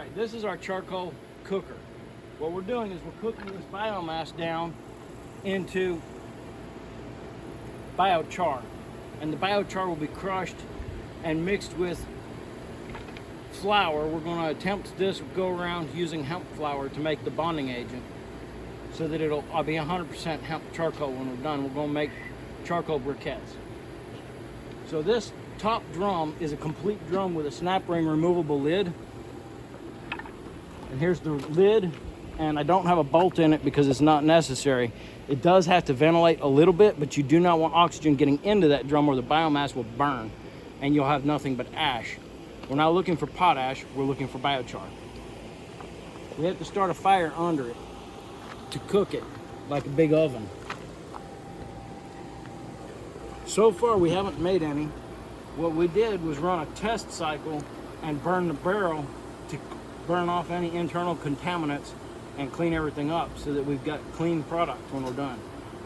right, this is our charcoal cooker. What we're doing is we're cooking this biomass down into biochar. And the biochar will be crushed and mixed with flour. We're going to attempt this go around using hemp flour to make the bonding agent so that it'll be 100% hemp charcoal when we're done. We're going to make charcoal briquettes. So this top drum is a complete drum with a snap ring removable lid. And here's the lid, and I don't have a bolt in it because it's not necessary. It does have to ventilate a little bit, but you do not want oxygen getting into that drum or the biomass will burn and you'll have nothing but ash. We're not looking for potash, we're looking for biochar. We have to start a fire under it to cook it like a big oven. So far we haven't made any. What we did was run a test cycle and burn the barrel to burn off any internal contaminants and clean everything up so that we've got clean product when we're done.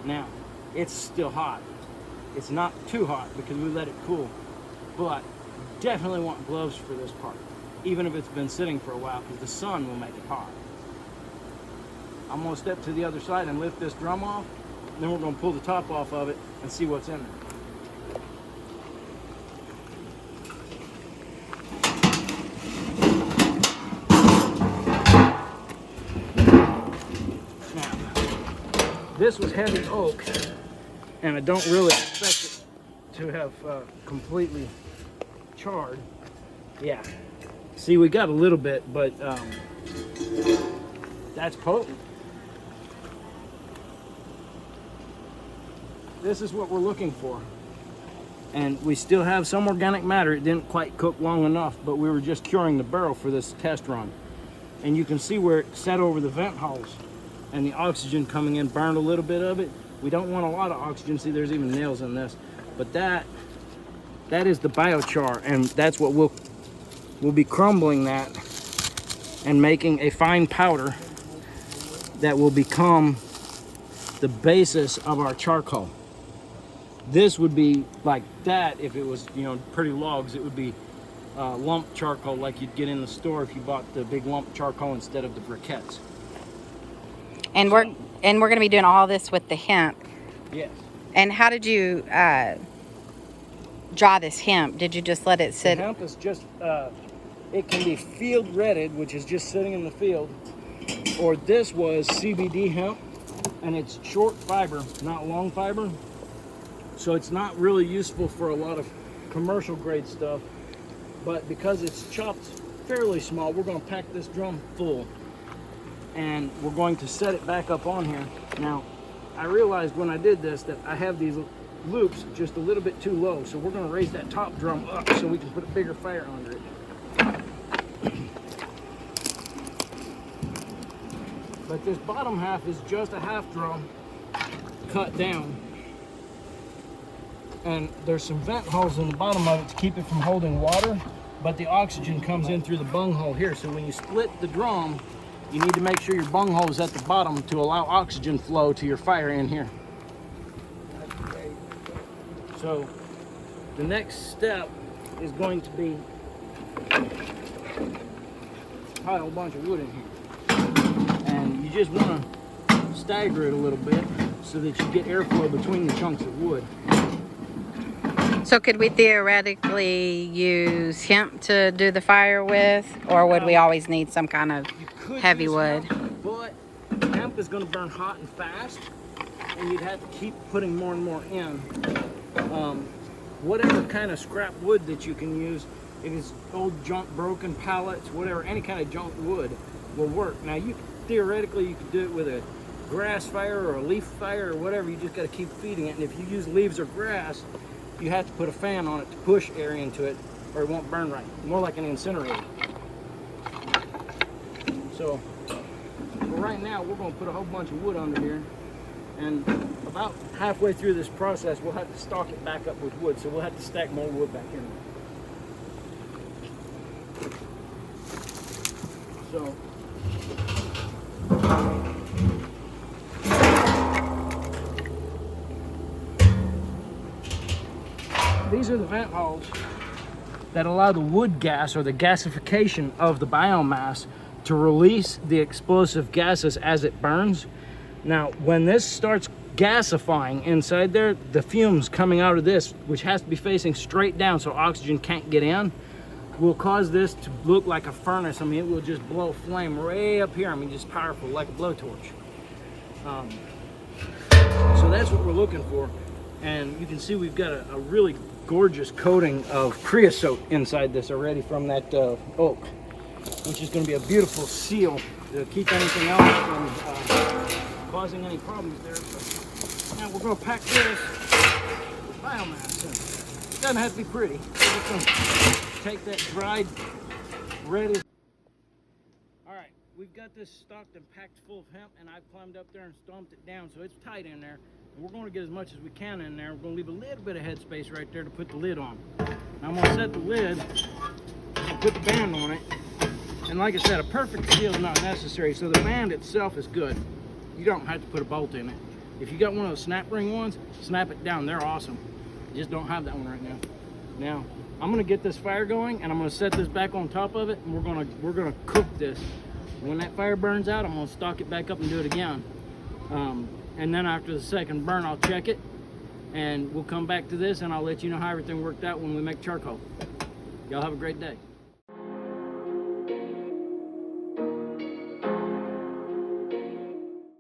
Now, it's still hot. It's not too hot because we let it cool, but definitely want gloves for this part, even if it's been sitting for a while, because the sun will make it hot. I'm gonna step to the other side and lift this drum off, and then we're gonna pull the top off of it and see what's in there. This was heavy oak, and I don't really expect it to have completely charred. Yeah, see, we got a little bit, but that's potent. This is what we're looking for. And we still have some organic matter. It didn't quite cook long enough, but we were just curing the barrel for this test run. And you can see where it set over the vent holes. And the oxygen coming in burned a little bit of it. We don't want a lot of oxygen. See, there's even nails in this. But that is the biochar, and that's what we'll be crumbling that and making a fine powder that will become the basis of our charcoal. This would be like that if it was, you know, pretty logs. It would be lump charcoal like you'd get in the store if you bought the big lump charcoal instead of the briquettes. And we're going to be doing all this with the hemp. Yes. And how did you dry this hemp? Did you just let it sit? The hemp is just, it can be field retted, which is just sitting in the field, or this was CBD hemp, and it's short fiber, not long fiber. So it's not really useful for a lot of commercial grade stuff, but because it's chopped fairly small, we're going to pack this drum full. And we're going to set it back up on here. Now, I realized when I did this that I have these loops just a little bit too low, so we're going to raise that top drum up so we can put a bigger fire under it. But this bottom half is just a half drum cut down. And there's some vent holes in the bottom of it to keep it from holding water, but the oxygen comes in through the bung hole here. So when you split the drum, you need to make sure your bung hole is at the bottom to allow oxygen flow to your fire in here. So the next step is going to be pile a bunch of wood in here. And you just want to stagger it a little bit so that you get airflow between the chunks of wood. So could we theoretically use hemp to do the fire with, or would we always need some kind of heavy wood? Hemp, but hemp is going to burn hot and fast, and you'd have to keep putting more and more in. Whatever kind of scrap wood that you can use, if it's old junk, broken pallets, whatever, any kind of junk wood will work. Now, theoretically, you could do it with a grass fire or a leaf fire or whatever. You just got to keep feeding it, and if you use leaves or grass, you have to put a fan on it to push air into it, or it won't burn right. More like an incinerator. So, right now, we're going to put a whole bunch of wood under here, and about halfway through this process, we'll have to stock it back up with wood, so we'll have to stack more wood back in there. So, these are the vent holes that allow the wood gas or the gasification of the biomass to release the explosive gases as it burns. Now, when this starts gasifying inside there, the fumes coming out of this, which has to be facing straight down so oxygen can't get in, will cause this to look like a furnace. I mean, it will just blow flame way up here. I mean, just powerful, like a blowtorch. So that's what we're looking for. And you can see we've got a really gorgeous coating of creosote inside this already from that oak, which is going to be a beautiful seal to keep anything else from causing any problems there. But now we're going to pack this with biomass in. It doesn't have to be pretty. We're just going to take that dried, ready. All right, we've got this stocked and packed full of hemp, and I've climbed up there and stomped it down, so it's tight in there. And we're going to get as much as we can in there. We're going to leave a little bit of headspace right there to put the lid on. Now I'm going to set the lid and put the band on it. And like I said, a perfect seal is not necessary, so the band itself is good. You don't have to put a bolt in it. If you got one of those snap ring ones, snap it down. They're awesome. You just don't have that one right now. Now, I'm going to get this fire going, and I'm going to set this back on top of it, and we're going to cook this. When that fire burns out, I'm going to stock it back up and do it again. And then after the second burn, I'll check it, and we'll come back to this, and I'll let you know how everything worked out when we make charcoal. Y'all have a great day.